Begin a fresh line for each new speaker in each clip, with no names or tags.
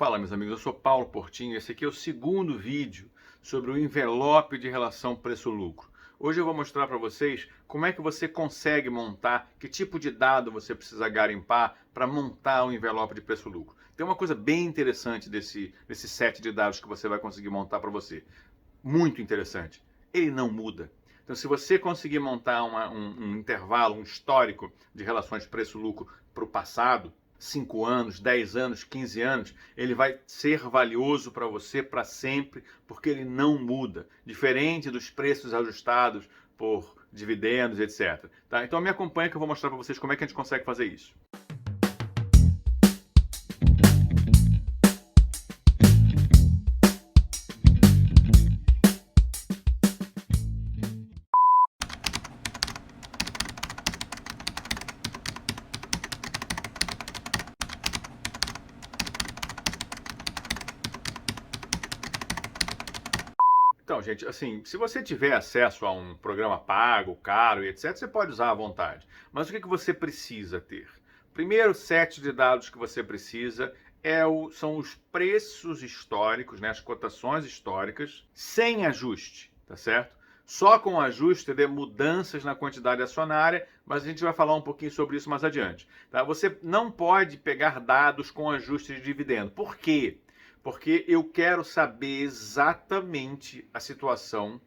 Fala, meus amigos, eu sou Paulo Portinho e esse aqui é o segundo vídeo sobre o envelope de relação preço-lucro. Hoje eu vou mostrar para vocês como é que você consegue montar, que tipo de dado você precisa garimpar para montar o envelope de preço-lucro. Tem uma coisa bem interessante desse set de dados que você vai conseguir montar para você. Muito interessante. Ele não muda. Então, se você conseguir montar um intervalo, um histórico de relações preço-lucro para o passado, 5 anos, 10 anos, 15 anos, ele vai ser valioso para você para sempre, porque ele não muda, diferente dos preços ajustados por dividendos, etc. Tá? Então me acompanha que eu vou mostrar para vocês como é que a gente consegue fazer isso. Então, gente, assim, se você tiver acesso a um programa pago, caro e etc., você pode usar à vontade. Mas o que você precisa ter? Primeiro set de dados que você precisa são os preços históricos, né, as cotações históricas, sem ajuste, tá certo? Só com ajuste de mudanças na quantidade acionária, mas a gente vai falar um pouquinho sobre isso mais adiante. Tá? Você não pode pegar dados com ajuste de dividendo. Por quê? Porque eu quero saber exatamente a situação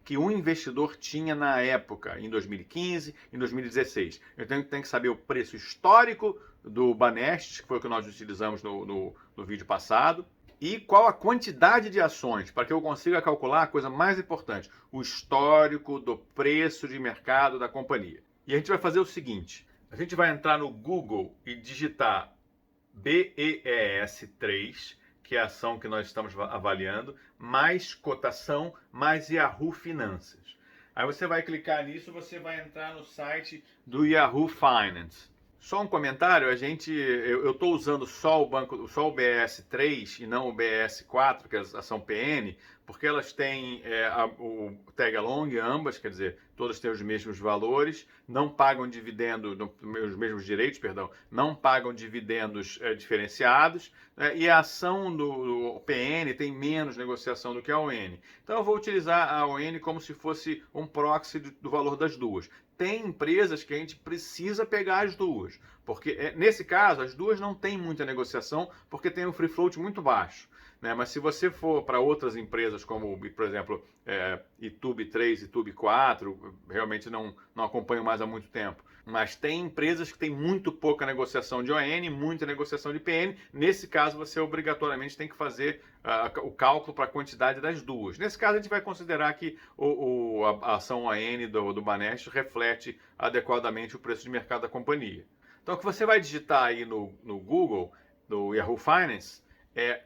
que um investidor tinha na época, em 2015, em 2016. Eu tenho que saber o preço histórico do Banestes, que foi o que nós utilizamos no vídeo passado, e qual a quantidade de ações, para que eu consiga calcular a coisa mais importante, o histórico do preço de mercado da companhia. E a gente vai fazer o seguinte, a gente vai entrar no Google e digitar BES3, que é a ação que nós estamos avaliando, mais cotação, mais Yahoo Finanças. Aí você vai clicar nisso, você vai entrar no site do Yahoo Finance. Só um comentário, eu estou usando só o BS3 e não o BS4, que é a ação PN, porque elas têm o tag along, ambas, quer dizer, todas têm os mesmos valores, não pagam dividendo, os mesmos direitos, perdão, não pagam dividendos diferenciados, e a ação do PN tem menos negociação do que a ON. Então eu vou utilizar a ON como se fosse um proxy do valor das duas. Tem empresas que a gente precisa pegar as duas, porque nesse caso as duas não tem muita negociação, porque tem um free float muito baixo. Né? Mas se você for para outras empresas, como por exemplo YouTube 3 e YouTube 4, realmente não acompanho mais há muito tempo. Mas tem empresas que têm muito pouca negociação de ON, muita negociação de PN. Nesse caso, você obrigatoriamente tem que fazer o cálculo para a quantidade das duas. Nesse caso, a gente vai considerar que a ação ON do Banestes reflete adequadamente o preço de mercado da companhia. Então, o que você vai digitar aí no Google, no Yahoo Finance, é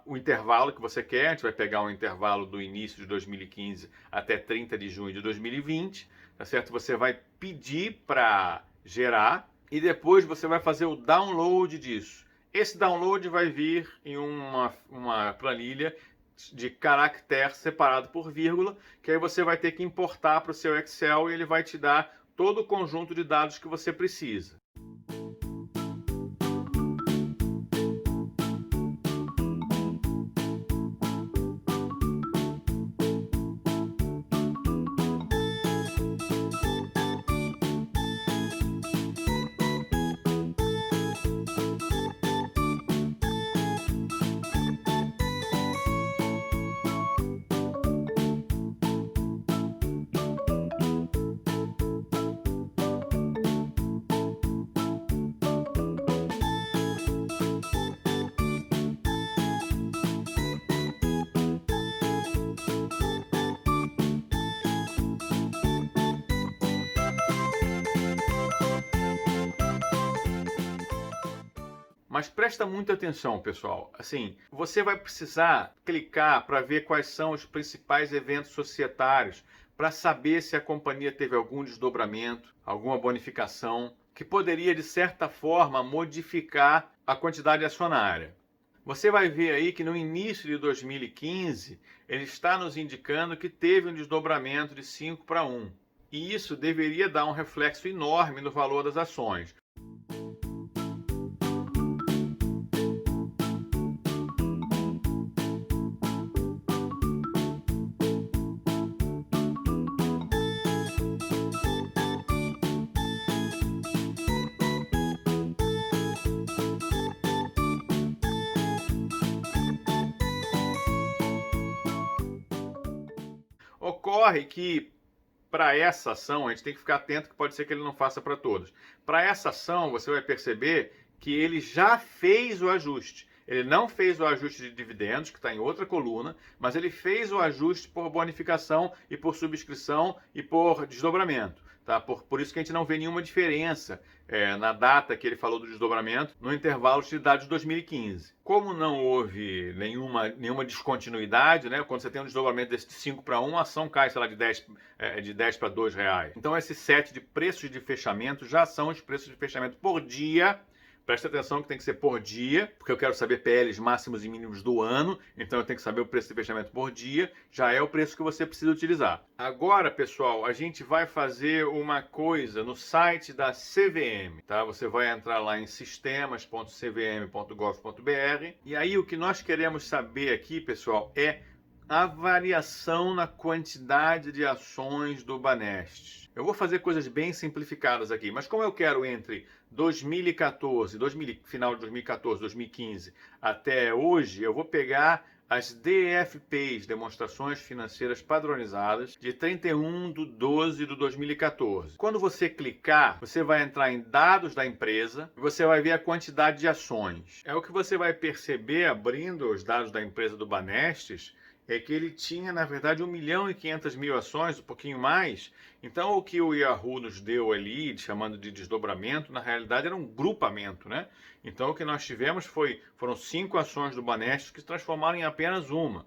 o intervalo que você quer. A gente vai pegar um intervalo do início de 2015 até 30 de junho de 2020, tá certo? Você vai pedir para gerar e depois você vai fazer o download disso. Esse download vai vir em uma planilha de caractere separado por vírgula, que aí você vai ter que importar para o seu Excel e ele vai te dar todo o conjunto de dados que você precisa. Mas presta muita atenção, pessoal. Assim, você vai precisar clicar para ver quais são os principais eventos societários, para saber se a companhia teve algum desdobramento, alguma bonificação, que poderia, de certa forma, modificar a quantidade acionária. Você vai ver aí que no início de 2015, ele está nos indicando que teve um desdobramento de 5:1. E isso deveria dar um reflexo enorme no valor das ações. Ocorre que para essa ação, a gente tem que ficar atento que pode ser que ele não faça para todos. Para essa ação, você vai perceber que ele já fez o ajuste. Ele não fez o ajuste de dividendos, que está em outra coluna, mas ele fez o ajuste por bonificação e por subscrição e por desdobramento. Tá? Por isso que a gente não vê nenhuma diferença na data que ele falou do desdobramento no intervalo de dados de 2015. Como não houve nenhuma descontinuidade, né? Quando você tem um desdobramento desse de 5 para 1, a ação cai, sei lá, de 10 para R$2. Então esse set de preços de fechamento já são os preços de fechamento por dia. Presta atenção que tem que ser por dia, porque eu quero saber PLs máximos e mínimos do ano, então eu tenho que saber o preço de fechamento por dia, já é o preço que você precisa utilizar. Agora, pessoal, a gente vai fazer uma coisa no site da CVM, tá? Você vai entrar lá em sistemas.cvm.gov.br e aí o que nós queremos saber aqui, pessoal, é a variação na quantidade de ações do Banestes. Eu vou fazer coisas bem simplificadas aqui, mas como eu quero entre 2014, final de 2014, 2015 até hoje, eu vou pegar as DFPs, Demonstrações Financeiras Padronizadas, de 31/12 de 2014. Quando você clicar, você vai entrar em dados da empresa e você vai ver a quantidade de ações. É o que você vai perceber abrindo os dados da empresa do Banestes, é que ele tinha, na verdade, 1.500.000 ações, um pouquinho mais. Então, o que o Yahoo nos deu ali, chamando de desdobramento, na realidade era um grupamento, né? Então, o que nós tivemos foram 5 ações do Banestes que se transformaram em apenas uma.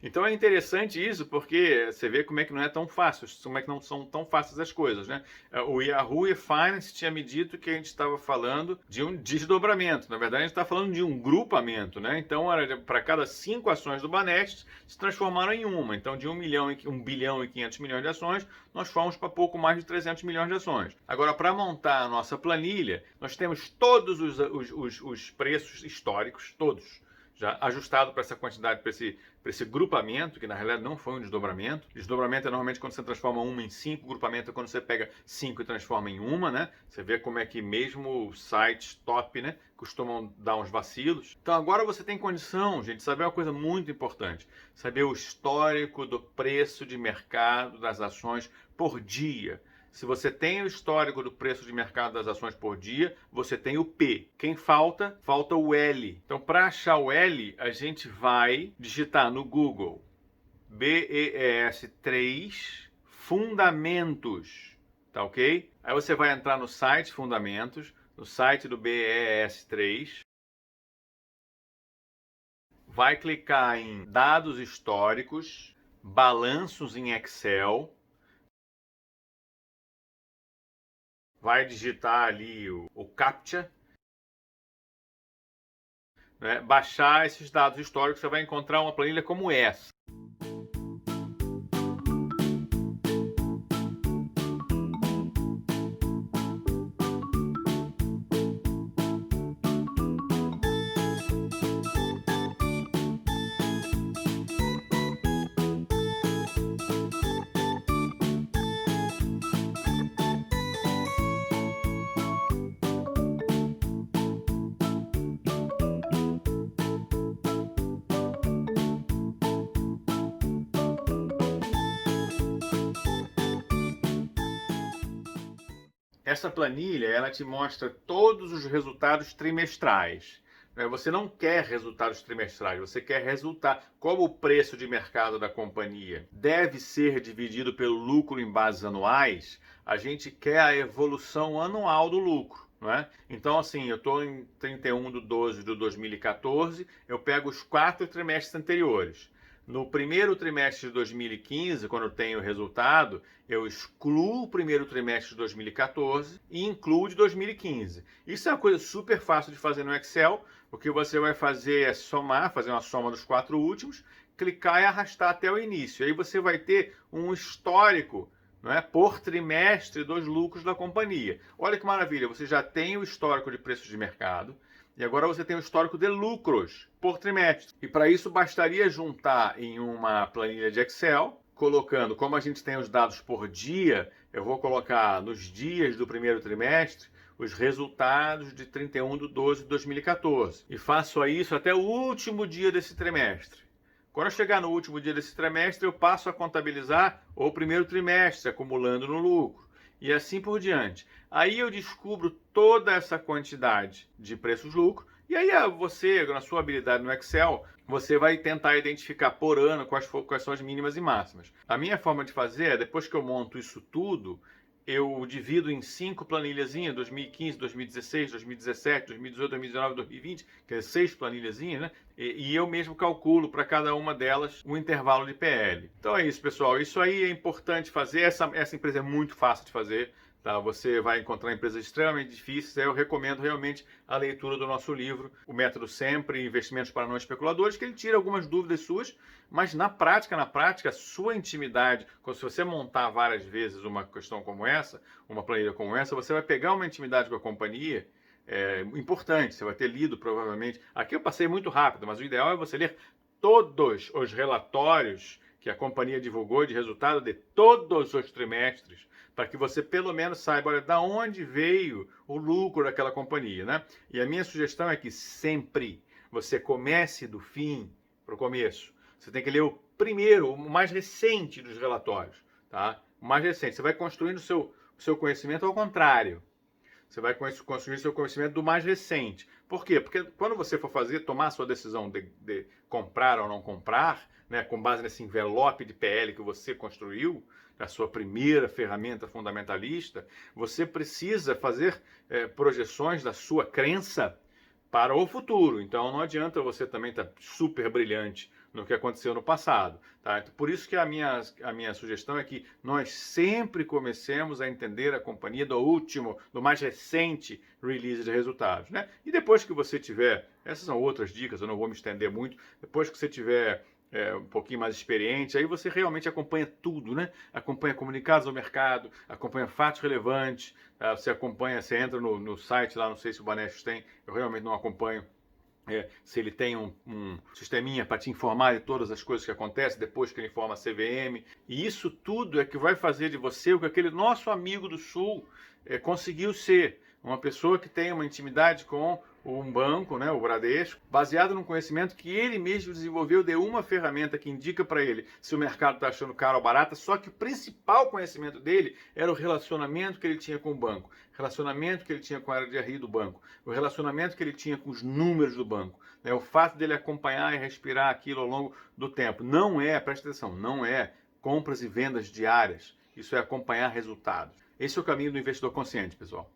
Então é interessante isso, porque você vê como é que não é tão fácil, como é que não são tão fáceis as coisas, né? O Yahoo Finance tinha me dito que a gente estava falando de um desdobramento. Na verdade, a gente está falando de um grupamento, né? Então, para cada 5 ações do Banestes, se transformaram em uma. Então, de 1 bilhão e 500 milhões de ações, nós fomos para pouco mais de 300 milhões de ações. Agora, para montar a nossa planilha, nós temos todos os preços históricos, todos, já ajustado para essa quantidade, para esse grupamento, que na realidade não foi um desdobramento. Desdobramento é normalmente quando você transforma uma em 5, grupamento é quando você pega 5 e transforma em uma, né? Você vê como é que mesmo sites top, né, costumam dar uns vacilos. Então agora você tem condição, gente, de saber uma coisa muito importante, saber o histórico do preço de mercado das ações por dia. Se você tem o histórico do preço de mercado das ações por dia, você tem o P. Quem falta? Falta o L. Então, para achar o L, a gente vai digitar no Google BES3 Fundamentos, tá ok? Aí você vai entrar no site Fundamentos, no site do BES3, vai clicar em Dados Históricos, Balanços em Excel, vai digitar ali o CAPTCHA, né? Baixar esses dados históricos, você vai encontrar uma planilha como essa. Essa planilha, ela te mostra todos os resultados trimestrais. Você não quer resultados trimestrais, você quer resultado. Como o preço de mercado da companhia deve ser dividido pelo lucro em bases anuais, a gente quer a evolução anual do lucro. Não é? Então, assim, eu estou em 31/12 de 2014, eu pego os 4 trimestres anteriores. No primeiro trimestre de 2015, quando eu tenho o resultado, eu excluo o primeiro trimestre de 2014 e incluo de 2015. Isso é uma coisa super fácil de fazer no Excel. O que você vai fazer é somar, fazer uma soma dos 4 últimos, clicar e arrastar até o início. Aí você vai ter um histórico, não é, por trimestre dos lucros da companhia. Olha que maravilha, você já tem o histórico de preços de mercado, e agora você tem o histórico de lucros por trimestre. E para isso bastaria juntar em uma planilha de Excel, colocando, como a gente tem os dados por dia, eu vou colocar nos dias do primeiro trimestre os resultados de 31/12 de 2014. E faço isso até o último dia desse trimestre. Quando eu chegar no último dia desse trimestre, eu passo a contabilizar o primeiro trimestre, acumulando no lucro. E assim por diante. Aí eu descubro toda essa quantidade de preços-lucro. E aí você, na sua habilidade no Excel, você vai tentar identificar por ano quais são as mínimas e máximas. A minha forma de fazer é, depois que eu monto isso tudo, eu divido em 5 planilhazinhas, 2015, 2016, 2017, 2018, 2019, 2020, que é 6 planilhazinhas, né? E eu mesmo calculo para cada uma delas um intervalo de PL. Então é isso, pessoal. Isso aí é importante fazer. Essa empresa é muito fácil de fazer. Tá? Você vai encontrar empresas extremamente difíceis. Eu recomendo realmente a leitura do nosso livro, O Método Sempre, Investimentos para Não Especuladores, que ele tira algumas dúvidas suas, mas na prática, a sua intimidade, se você montar várias vezes uma questão como essa, uma planilha como essa, você vai pegar uma intimidade com a companhia importante, você vai ter lido provavelmente. Aqui eu passei muito rápido, mas o ideal é você ler todos os relatórios que a companhia divulgou de resultado de todos os trimestres, para que você pelo menos saiba, olha, da onde veio o lucro daquela companhia, né? E a minha sugestão é que sempre você comece do fim para o começo. Você tem que ler o primeiro, o mais recente dos relatórios, tá? O mais recente. Você vai construindo o seu conhecimento ao contrário. Você vai construir seu conhecimento do mais recente. Por quê? Porque quando você for tomar a sua decisão de comprar ou não comprar, né, com base nesse envelope de PL que você construiu, a sua primeira ferramenta fundamentalista, você precisa fazer projeções da sua crença para o futuro. Então não adianta você também estar super brilhante no que aconteceu no passado. Tá? Por isso que a minha sugestão é que nós sempre comecemos a entender a companhia do mais recente release de resultados. Né? E depois que você tiver, essas são outras dicas, eu não vou me estender muito, depois que você tiver um pouquinho mais experiente, aí você realmente acompanha tudo, né? Acompanha comunicados ao mercado, acompanha fatos relevantes, você acompanha, você entra no site lá, não sei se o Banestos tem, eu realmente não acompanho, se ele tem um sisteminha para te informar de todas as coisas que acontecem depois que ele informa a CVM. E isso tudo é que vai fazer de você o que aquele nosso amigo do Sul conseguiu ser. Uma pessoa que tem uma intimidade com um banco, né, o Bradesco, baseado no conhecimento que ele mesmo desenvolveu de uma ferramenta que indica para ele se o mercado está achando caro ou barato, só que o principal conhecimento dele era o relacionamento que ele tinha com o banco, relacionamento que ele tinha com a área de RI do banco, o relacionamento que ele tinha com os números do banco, né, o fato dele acompanhar e respirar aquilo ao longo do tempo. Não é, presta atenção, não é compras e vendas diárias, isso é acompanhar resultados. Esse é o caminho do investidor consciente, pessoal.